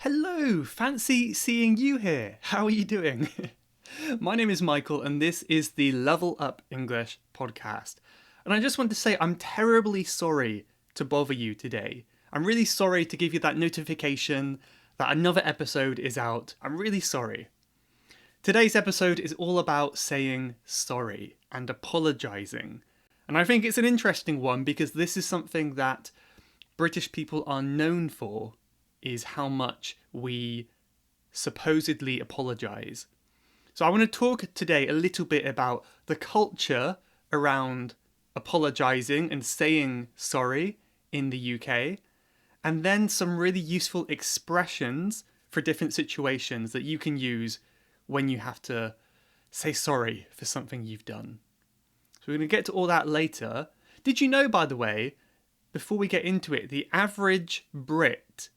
Hello, fancy seeing you here. How are you doing? My name is Michael and this is the Level Up English podcast. And I just want to say I'm terribly sorry to bother you today. I'm really sorry to give you that notification that another episode is out. I'm really sorry. Today's episode is all about saying sorry and apologising. And I think it's an interesting one because this is something that British people are known for, is how much we supposedly apologise. So I want to talk today a little bit about the culture around apologising and saying sorry in the UK, and then some really useful expressions for different situations that you can use when you have to say sorry for something you've done. So we're going to get to all that later. Did you know, by the way, before we get into it, the average Brit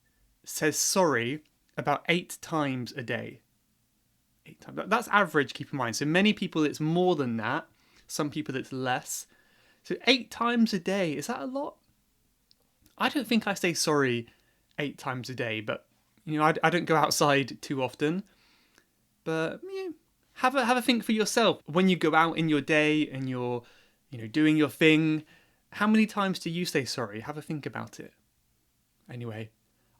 says sorry about 8 times a day. 8 times. That's average, keep in mind. So many people it's more than that. Some people it's less. So 8 times a day, is that a lot? I don't think I say sorry 8 times a day, but I don't go outside too often. But have a think for yourself. When you go out in your day and you're doing your thing, how many times do you say sorry? Have a think about it. Anyway,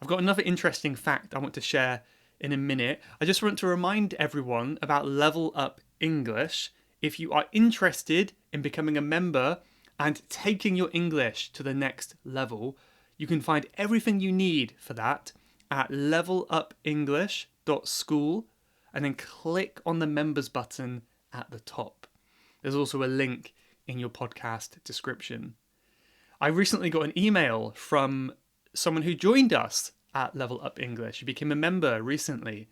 I've got another interesting fact I want to share in a minute. I just want to remind everyone about Level Up English. If you are interested in becoming a member and taking your English to the next level, you can find everything you need for that at levelupenglish.school and then click on the members button at the top. There's also a link in your podcast description. I recently got an email from someone who joined us at Level Up English. He became a member recently,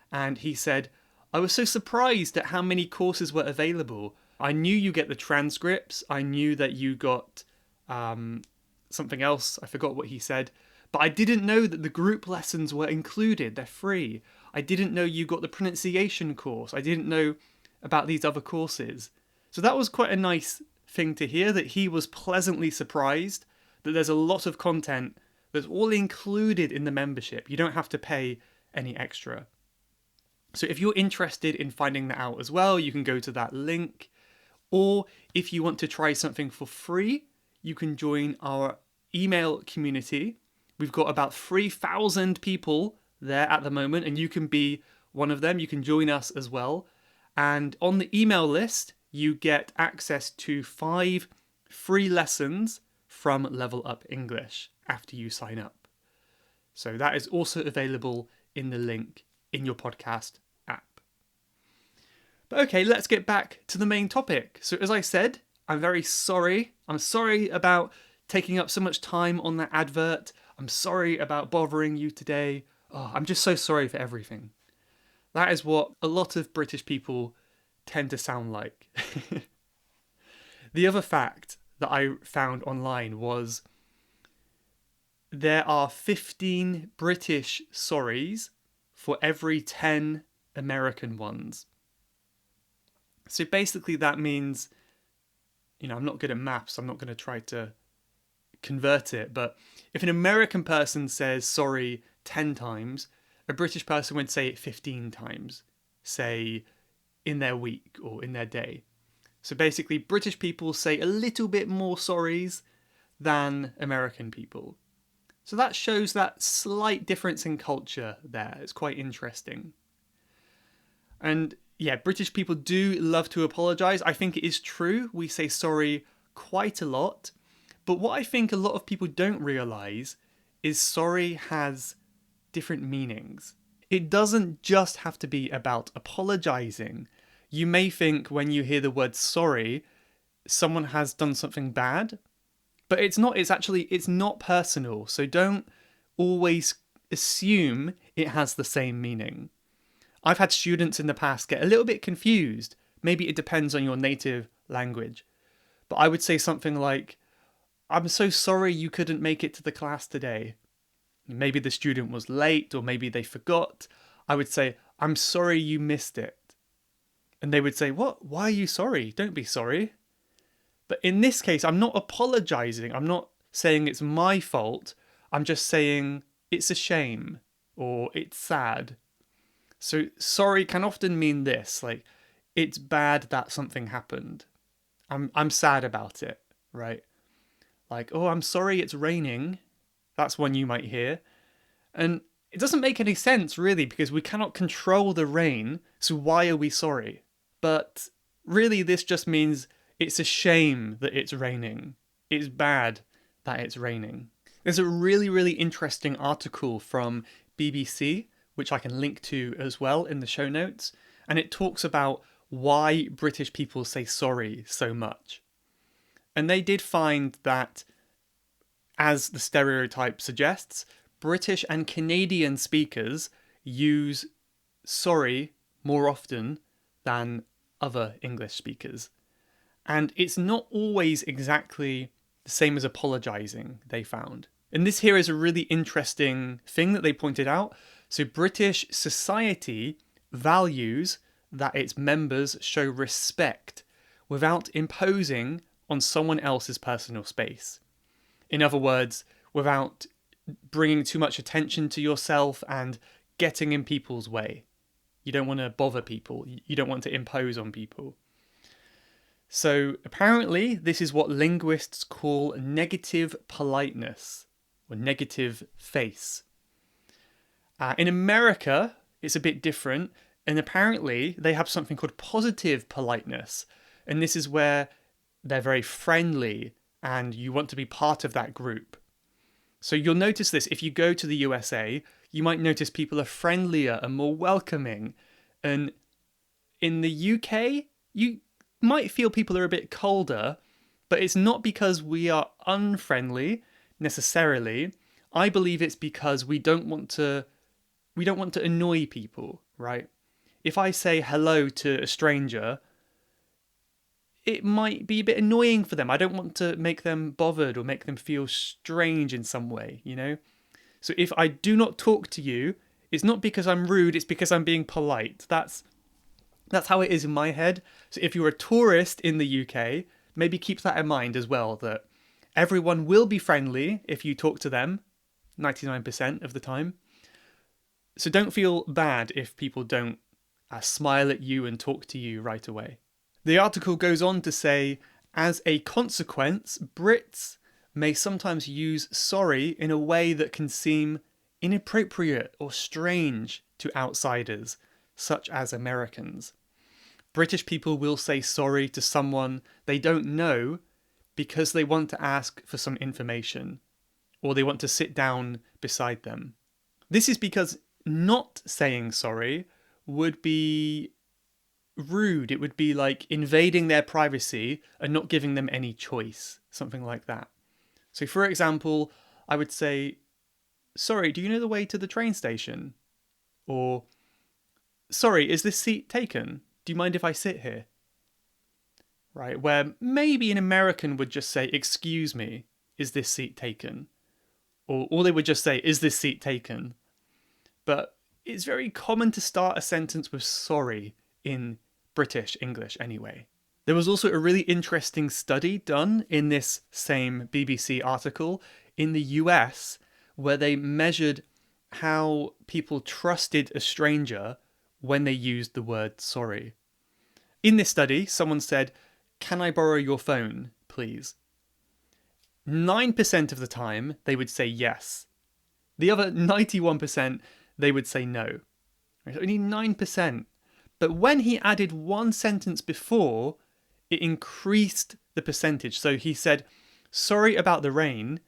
and he said, I was so surprised at how many courses were available. I knew you get the transcripts. I knew that you got something else. I forgot what he said. But I didn't know that the group lessons were included. They're free. I didn't know you got the pronunciation course. I didn't know about these other courses. So that was quite a nice thing to hear, that he was pleasantly surprised that there's a lot of content that's all included in the membership. You don't have to pay any extra. So if you're interested in finding that out as well, you can go to that link. Or if you want to try something for free, you can join our email community. We've got about 3,000 people there at the moment, and you can be one of them. You can join us as well. And on the email list, you get access to 5 free lessons from Level Up English after you sign up. So that is also available in the link in your podcast app. But okay, let's get back to the main topic. So as I said, I'm very sorry. I'm sorry about taking up so much time on that advert. I'm sorry about bothering you today. Oh, I'm just so sorry for everything. That is what a lot of British people tend to sound like. The other fact that I found online was there are 15 British sorries for every 10 American ones. So basically that means, I'm not good at maths, I'm not going to try to convert it, but if an American person says sorry 10 times, a British person would say it 15 times, say in their week or in their day. So basically British people say a little bit more sorries than American people. So that shows that slight difference in culture there. It's quite interesting. And yeah, British people do love to apologise. I think it is true. We say sorry quite a lot. But what I think a lot of people don't realise is sorry has different meanings. It doesn't just have to be about apologising. You may think when you hear the word sorry, someone has done something bad. But it's not. It's not personal. So don't always assume it has the same meaning. I've had students in the past get a little bit confused. Maybe it depends on your native language. But I would say something like, I'm so sorry you couldn't make it to the class today. Maybe the student was late or maybe they forgot. I would say, I'm sorry you missed it. And they would say, what? Why are you sorry? Don't be sorry. But in this case, I'm not apologising. I'm not saying it's my fault. I'm just saying it's a shame or it's sad. So sorry can often mean this, like it's bad that something happened. I'm sad about it, right? Like, oh, I'm sorry it's raining. That's one you might hear. And it doesn't make any sense really because we cannot control the rain, so why are we sorry? But really this just means it's a shame that it's raining. It's bad that it's raining. There's a really, really interesting article from BBC, which I can link to as well in the show notes, and it talks about why British people say sorry so much. And they did find that, as the stereotype suggests, British and Canadian speakers use sorry more often than other English speakers. And it's not always exactly the same as apologising, they found. And this here is a really interesting thing that they pointed out. So British society values that its members show respect without imposing on someone else's personal space. In other words, without bringing too much attention to yourself and getting in people's way. You don't want to bother people. You don't want to impose on people. So apparently this is what linguists call negative politeness or negative face. In America, it's a bit different, and apparently they have something called positive politeness. And this is where they're very friendly and you want to be part of that group. So you'll notice this if you go to the USA, you might notice people are friendlier and more welcoming. And in the UK, you might feel people are a bit colder, but it's not because we are unfriendly necessarily. I believe it's because we don't want to annoy people, right? If I say hello to a stranger, it might be a bit annoying for them. I don't want to make them bothered or make them feel strange in some way, you know? So if I do not talk to you, it's not because I'm rude, it's because I'm being polite. That's how it is in my head. So if you're a tourist in the UK, maybe keep that in mind as well, that everyone will be friendly if you talk to them 99% of the time. So don't feel bad if people don't smile at you and talk to you right away. The article goes on to say, as a consequence, Brits may sometimes use sorry in a way that can seem inappropriate or strange to outsiders, such as Americans. British people will say sorry to someone they don't know because they want to ask for some information or they want to sit down beside them. This is because not saying sorry would be rude. It would be like invading their privacy and not giving them any choice, something like that. So for example, I would say, sorry, do you know the way to the train station? Or, sorry, is this seat taken? Do you mind if I sit here? Right, where maybe an American would just say, excuse me, is this seat taken? Or they would just say, is this seat taken? But it's very common to start a sentence with sorry in British English anyway. There was also a really interesting study done in this same BBC article in the US where they measured how people trusted a stranger when they used the word sorry. In this study, someone said, "Can I borrow your phone, please?" 9% of the time, they would say yes. The other 91%, they would say no. Only 9%. But when he added one sentence before, it increased the percentage. So he said, sorry about the rain.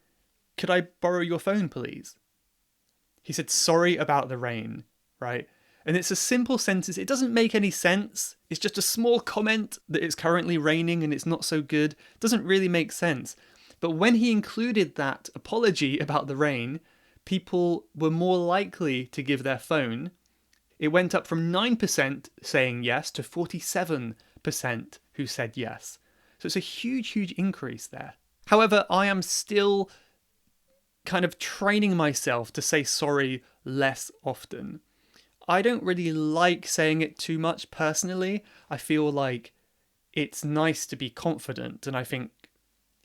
Could I borrow your phone, please? He said, sorry about the rain, right? And it's a simple sentence. It doesn't make any sense. It's just a small comment that it's currently raining and it's not so good. It doesn't really make sense. But when he included that apology about the rain, people were more likely to give their phone. It went up from 9% saying yes to 47% who said yes. So it's a huge, huge increase there. However, I am still kind of training myself to say sorry less often. I don't really like saying it too much personally. I feel like it's nice to be confident, and I think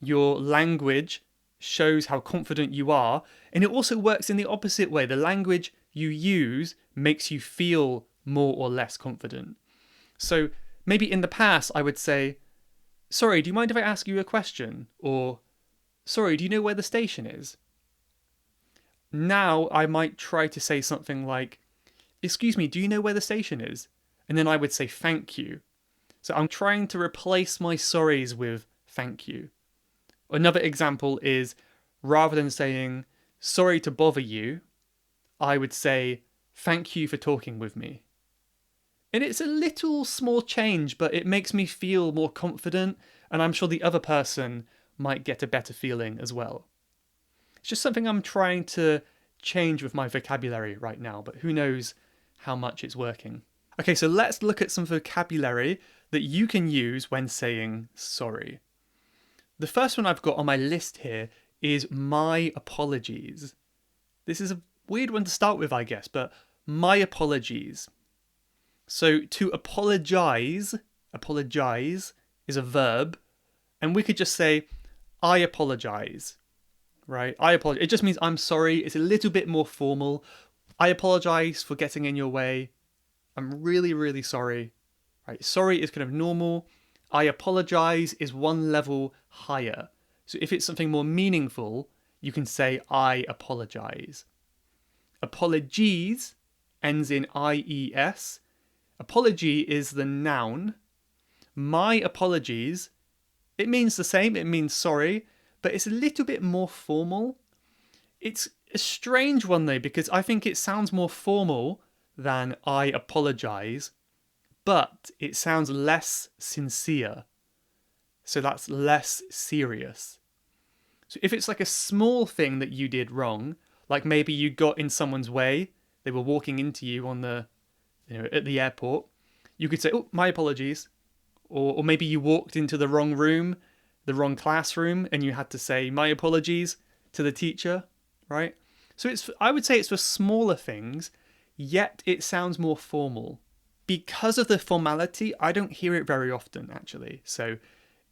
your language shows how confident you are, and it also works in the opposite way. The language you use makes you feel more or less confident. So maybe in the past I would say, sorry, do you mind if I ask you a question? Or, sorry, do you know where the station is? Now I might try to say something like, excuse me, do you know where the station is? And then I would say thank you. So I'm trying to replace my sorries with thank you. Another example is, rather than saying sorry to bother you, I would say thank you for talking with me. And it's a little small change, but it makes me feel more confident, and I'm sure the other person might get a better feeling as well. It's just something I'm trying to change with my vocabulary right now, but who knows how much it's working. Okay, so let's look at some vocabulary that you can use when saying sorry. The first one I've got on my list here is my apologies. This is a weird one to start with, I guess, but my apologies. So to apologize is a verb, and we could just say, I apologize, right? I apologize. It just means I'm sorry. It's a little bit more formal. I apologize for getting in your way. I'm really, really sorry. Right? Sorry is kind of normal. I apologize is one level higher. So if it's something more meaningful, you can say I apologize. Apologies ends in IES. Apology is the noun. My apologies, it means the same, it means sorry, but it's a little bit more formal. It's a strange one though, because I think it sounds more formal than I apologize, but it sounds less sincere. So that's less serious. So if it's like a small thing that you did wrong, like maybe you got in someone's way, they were walking into you on the at the airport, you could say, oh, my apologies. Or maybe you walked into the wrong room, the wrong classroom, and you had to say, my apologies to the teacher, right? So I would say it's for smaller things, yet it sounds more formal. Because of the formality, I don't hear it very often, actually. So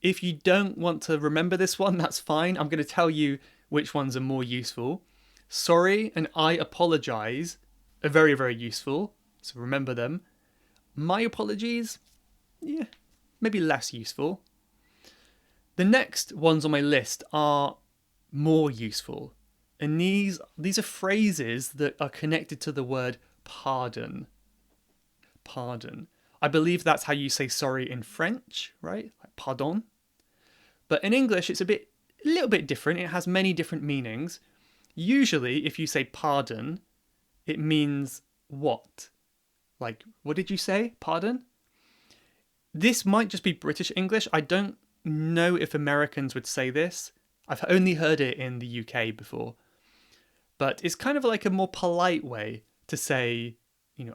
if you don't want to remember this one, that's fine. I'm going to tell you which ones are more useful. Sorry and I apologize are very, very useful. So remember them. My apologies, yeah, maybe less useful. The next ones on my list are more useful. And these are phrases that are connected to the word pardon. Pardon. I believe that's how you say sorry in French, right? Like pardon. But in English, it's a little bit different. It has many different meanings. Usually, if you say pardon, it means what? Like, what did you say? Pardon? This might just be British English. I don't know if Americans would say this. I've only heard it in the UK before. But it's kind of like a more polite way to say,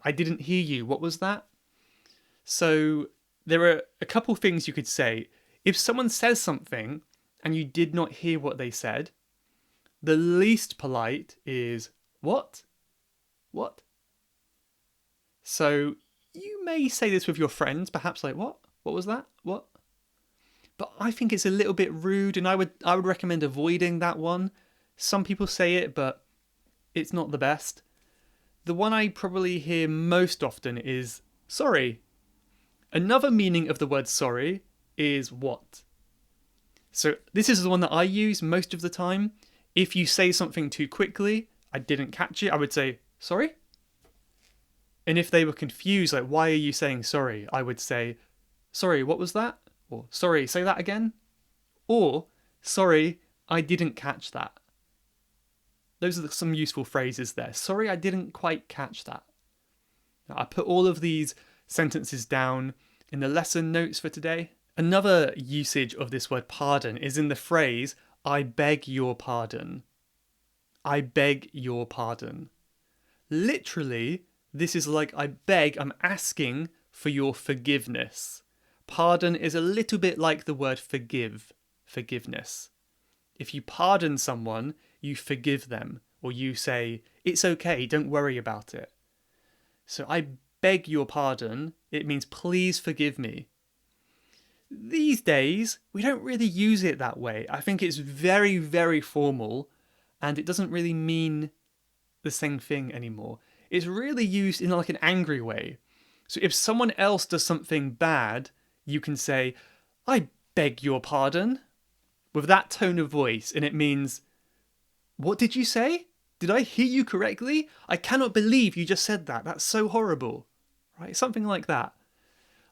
I didn't hear you. What was that? So there are a couple things you could say. If someone says something and you did not hear what they said, the least polite is, what? What? So you may say this with your friends, perhaps like, what? What was that? What? But I think it's a little bit rude, and I would recommend avoiding that one. Some people say it, but it's not the best. The one I probably hear most often is sorry. Another meaning of the word sorry is what? So this is the one that I use most of the time. If you say something too quickly, I didn't catch it, I would say, sorry? And if they were confused, like, why are you saying sorry? I would say, sorry, what was that? Or, sorry, say that again? Or, sorry, I didn't catch that. Those are some useful phrases there. Sorry, I didn't quite catch that. Now, I put all of these sentences down in the lesson notes for today. Another usage of this word pardon is in the phrase, I beg your pardon. I beg your pardon. Literally, this is like I'm asking for your forgiveness. Pardon is a little bit like the word forgiveness. If you pardon someone, you forgive them, or you say, it's okay, don't worry about it. So I beg your pardon, it means please forgive me. These days, we don't really use it that way. I think it's very, very formal, and it doesn't really mean the same thing anymore. it's really used in like an angry way. So if someone else does something bad, you can say, I beg your pardon, with that tone of voice, and it means, what did you say? Did I hear you correctly? I cannot believe you just said that. That's so horrible. Right? Something like that.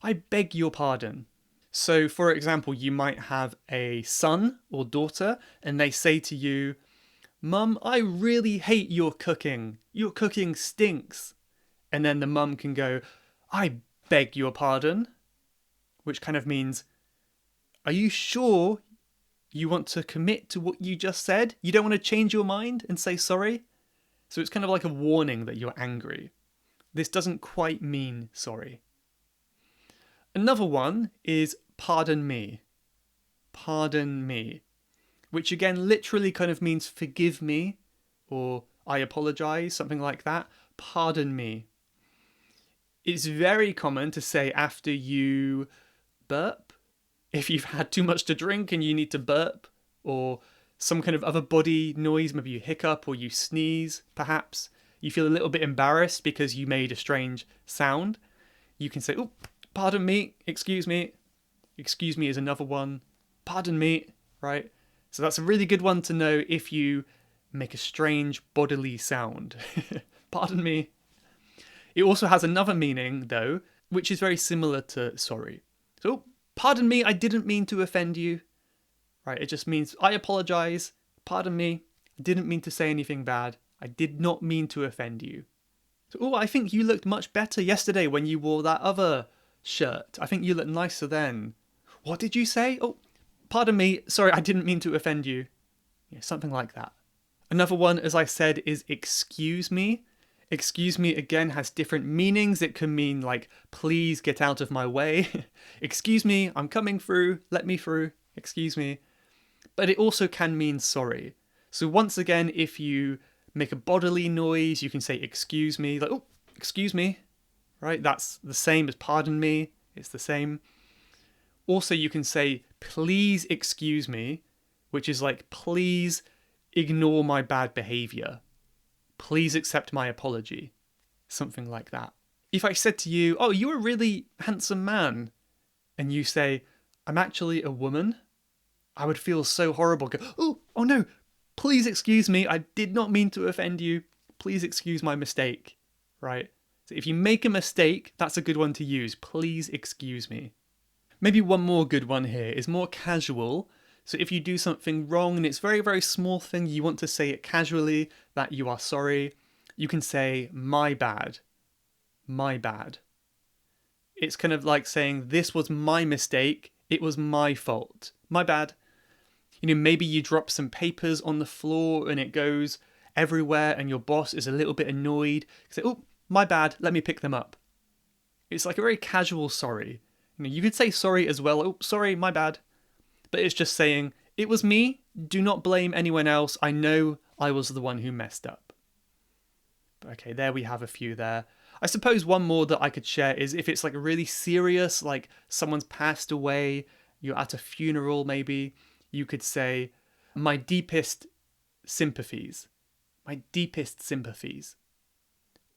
I beg your pardon. So, for example, you might have a son or daughter, and they say to you, Mum, I really hate your cooking. Your cooking stinks. And then the mum can go, I beg your pardon, which kind of means, are you sure you want to commit to what you just said? You don't want to change your mind and say sorry? So it's kind of like a warning that you're angry. This doesn't quite mean sorry. Another one is pardon me. Pardon me. Which again literally kind of means forgive me or I apologize, something like that. Pardon me. It's very common to say after you burp, if you've had too much to drink and you need to burp, or some kind of other body noise, maybe you hiccup or you sneeze, perhaps. You feel a little bit embarrassed because you made a strange sound. You can say, oh, pardon me, excuse me. Excuse me is another one. Pardon me, right? So that's a really good one to know if you make a strange bodily sound. Pardon me. It also has another meaning, though, which is very similar to sorry. So, pardon me, I didn't mean to offend you. Right? It just means I apologize. Pardon me, I didn't mean to say anything bad. I did not mean to offend you. So, oh, I think you looked much better yesterday when you wore that other shirt. I think you looked nicer then. What did you say? Oh, pardon me, sorry, I didn't mean to offend you. Yeah, something like that. Another one, as I said, is excuse me. Excuse me, again, has different meanings. It can mean like, please get out of my way. Excuse me, I'm coming through. Let me through. Excuse me. But it also can mean sorry. So once again, if you make a bodily noise, you can say excuse me. Like, oh, excuse me. Right? That's the same as pardon me. It's the same. Also, you can say, please excuse me, which is like, please ignore my bad behavior. Please accept my apology. Something like that. If I said to you, oh, you're a really handsome man, and you say, I'm actually a woman, I would feel so horrible. Go, oh no, please excuse me. I did not mean to offend you. Please excuse my mistake. Right? So if you make a mistake, that's a good one to use. Please excuse me. Maybe one more good one here is more casual. So if you do something wrong and it's a very, very small thing, you want to say it casually, that you are sorry, you can say, my bad. My bad. It's kind of like saying, this was my mistake, it was my fault. My bad. You know, maybe you drop some papers on the floor and it goes everywhere and your boss is a little bit annoyed. You say, oh, my bad, let me pick them up. It's like a very casual sorry. You know, you could say sorry as well, oh, sorry, my bad. But it's just saying, it was me, do not blame anyone else, I know I was the one who messed up. Okay, there we have a few there. I suppose one more that I could share is if it's like really serious, like someone's passed away, you're at a funeral maybe, you could say, my deepest sympathies. My deepest sympathies.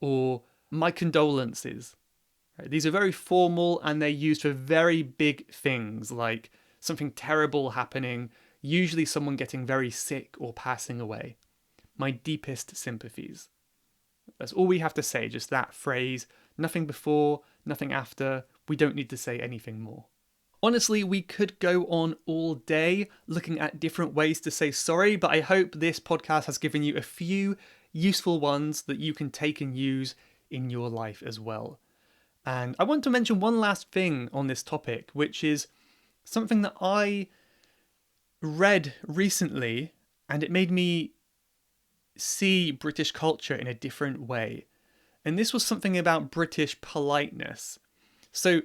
Or my condolences. Right? These are very formal and they're used for very big things like something terrible happening, usually someone getting very sick or passing away. My deepest sympathies. That's all we have to say, just that phrase. Nothing before, nothing after. We don't need to say anything more. Honestly, we could go on all day looking at different ways to say sorry, but I hope this podcast has given you a few useful ones that you can take and use in your life as well. And I want to mention one last thing on this topic, which is something that I read recently, and it made me see British culture in a different way. And this was something about British politeness. So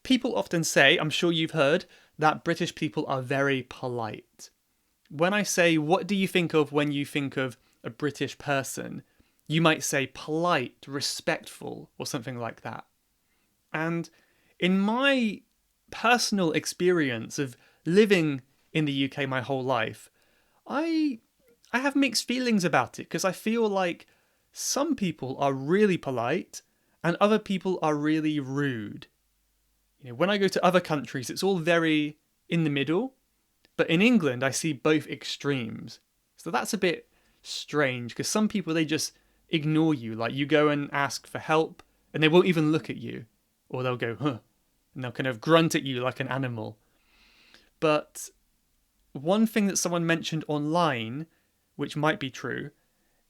people often say, I'm sure you've heard, that British people are very polite. When I say, what do you think of when you think of a British person? You might say polite, respectful, or something like that. And in my personal experience of living in the UK my whole life, I have mixed feelings about it because I feel like some people are really polite and other people are really rude. When I go to other countries, it's all very in the middle. But in England, I see both extremes. So that's a bit strange because some people, they just ignore you. Like you go and ask for help and they won't even look at you. Or they'll go, huh. And they'll kind of grunt at you like an animal. But one thing that someone mentioned online, which might be true,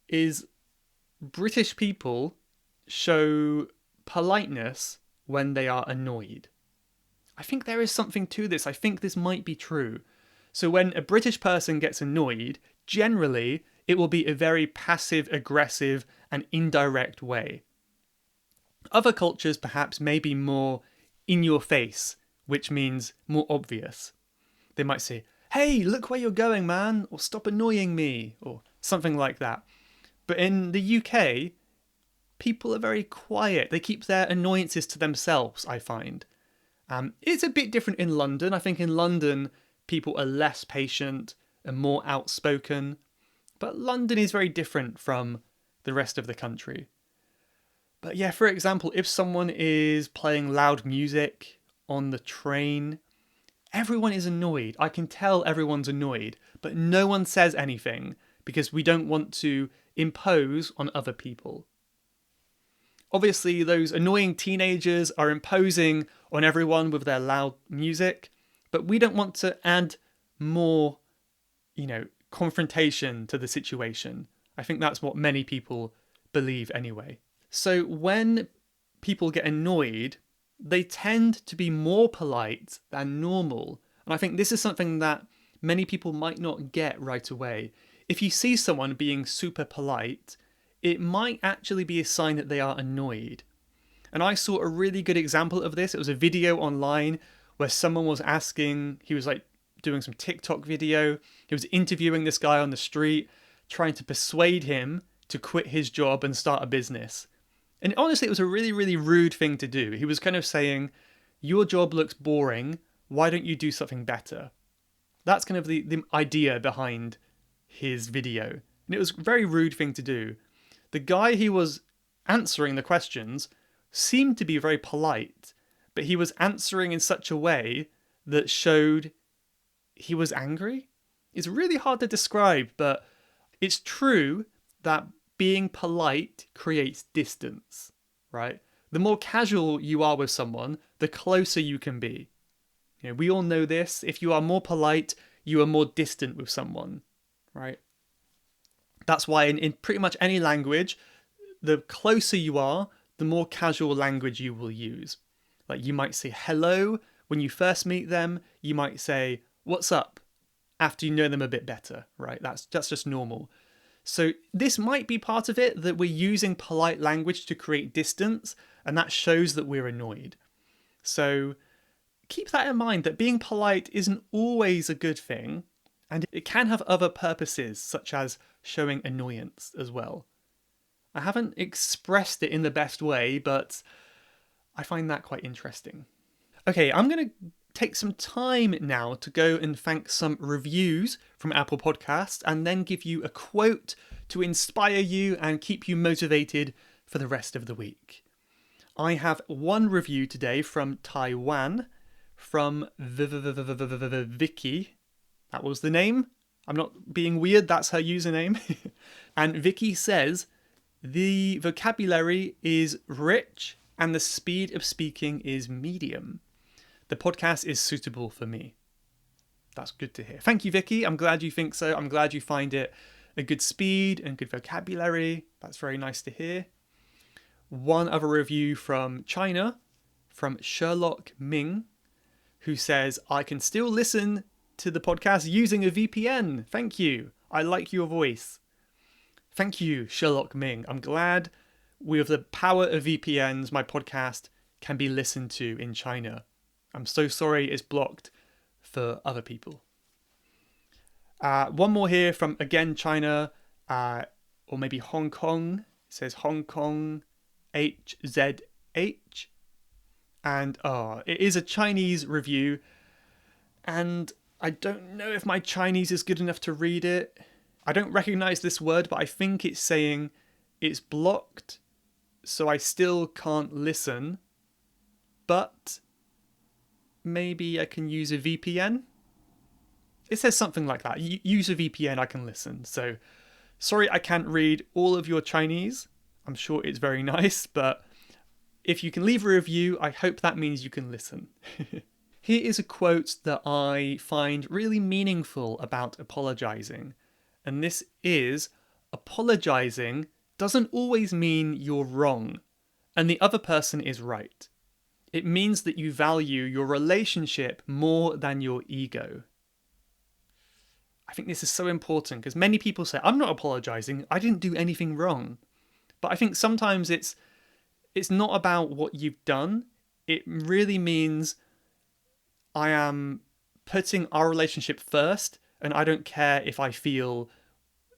is British people show politeness when they are annoyed. I think there is something to this. I think this might be true. So when a British person gets annoyed, generally it will be a very passive, aggressive, and indirect way. Other cultures perhaps may be more in your face, which means more obvious. They might say, "Hey, look where you're going, man," or "Stop annoying me," or something like that. But in the UK, people are very quiet. They keep their annoyances to themselves, I find. It's a bit different in London. I think in London, people are less patient and more outspoken. But London is very different from the rest of the country. But yeah, for example, if someone is playing loud music on the train, everyone is annoyed. I can tell everyone's annoyed, but no one says anything because we don't want to impose on other people. Obviously, those annoying teenagers are imposing on everyone with their loud music, but we don't want to add more, confrontation to the situation. I think that's what many people believe anyway. So when people get annoyed, they tend to be more polite than normal. And I think this is something that many people might not get right away. If you see someone being super polite, it might actually be a sign that they are annoyed. And I saw a really good example of this. It was a video online where someone was asking, he was like doing some TikTok video. He was interviewing this guy on the street, trying to persuade him to quit his job and start a business. And honestly, it was a really, really rude thing to do. He was kind of saying, "Your job looks boring. Why don't you do something better?" That's kind of the idea behind his video. And it was a very rude thing to do. The guy who was answering the questions seemed to be very polite, but he was answering in such a way that showed he was angry. It's really hard to describe, but it's true that being polite creates distance, right? The more casual you are with someone, the closer you can be. We all know this. If you are more polite, you are more distant with someone, right? That's why in pretty much any language, the closer you are, the more casual language you will use. Like you might say hello when you first meet them. You might say, "What's up?" after you know them a bit better, right? That's just normal. So this might be part of it, that we're using polite language to create distance, and that shows that we're annoyed. So keep that in mind, that being polite isn't always a good thing, and it can have other purposes, such as showing annoyance as well. I haven't expressed it in the best way, but I find that quite interesting. Okay, I'm going to take some time now to go and thank some reviews from Apple Podcasts and then give you a quote to inspire you and keep you motivated for the rest of the week. I have one review today from Taiwan, from Vicky. That was the name. I'm not being weird, that's her username. And Vicky says, "The vocabulary is rich and the speed of speaking is medium. The podcast is suitable for me." That's good to hear. Thank you, Vicky. I'm glad you think so. I'm glad you find it a good speed and good vocabulary. That's very nice to hear. One other review from China, from Sherlock Ming, who says, "I can still listen to the podcast using a VPN. Thank you. I like your voice." Thank you, Sherlock Ming. I'm glad with the power of VPNs, my podcast can be listened to in China. I'm so sorry it's blocked for other people. One more here from, again, China, or maybe Hong Kong. It says Hong Kong HZH. And it is a Chinese review. And I don't know if my Chinese is good enough to read it. I don't recognize this word, but I think it's saying it's blocked, so I still can't listen, but maybe I can use a VPN? It says something like that. Use a VPN, I can listen. So, sorry I can't read all of your Chinese. I'm sure it's very nice, but if you can leave a review, I hope that means you can listen. Here is a quote that I find really meaningful about apologizing. And this is, apologizing doesn't always mean you're wrong and the other person is right. It means that you value your relationship more than your ego. I think this is so important because many people say, I'm not apologizing, I didn't do anything wrong. But I think sometimes it's not about what you've done. It really means I am putting our relationship first and I don't care if I feel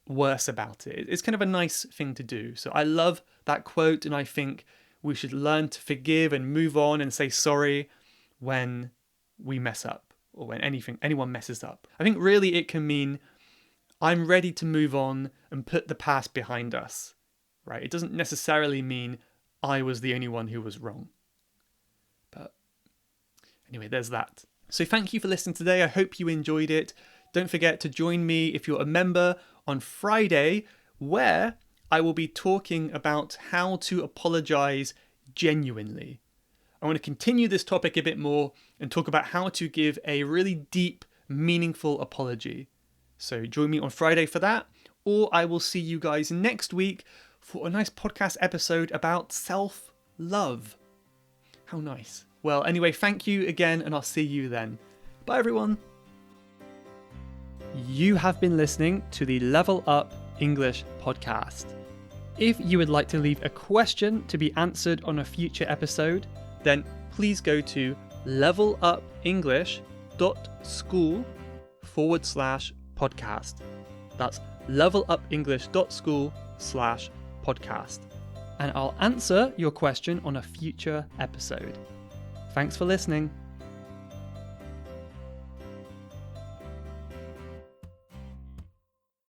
worse about it. It's kind of a nice thing to do. So I love that quote, and I think we should learn to forgive and move on and say sorry when we mess up or when anyone messes up. I think really it can mean I'm ready to move on and put the past behind us, right? It doesn't necessarily mean I was the only one who was wrong. But anyway, there's that. So thank you for listening today. I hope you enjoyed it. Don't forget to join me if you're a member on Friday, where I will be talking about how to apologize genuinely. I want to continue this topic a bit more and talk about how to give a really deep, meaningful apology. So join me on Friday for that, or I will see you guys next week for a nice podcast episode about self-love. How nice. Well, anyway, thank you again, and I'll see you then. Bye, everyone. You have been listening to the Level Up English podcast. If you would like to leave a question to be answered on a future episode, then please go to levelupenglish.school/podcast. That's levelupenglish.school/podcast. And I'll answer your question on a future episode. Thanks for listening.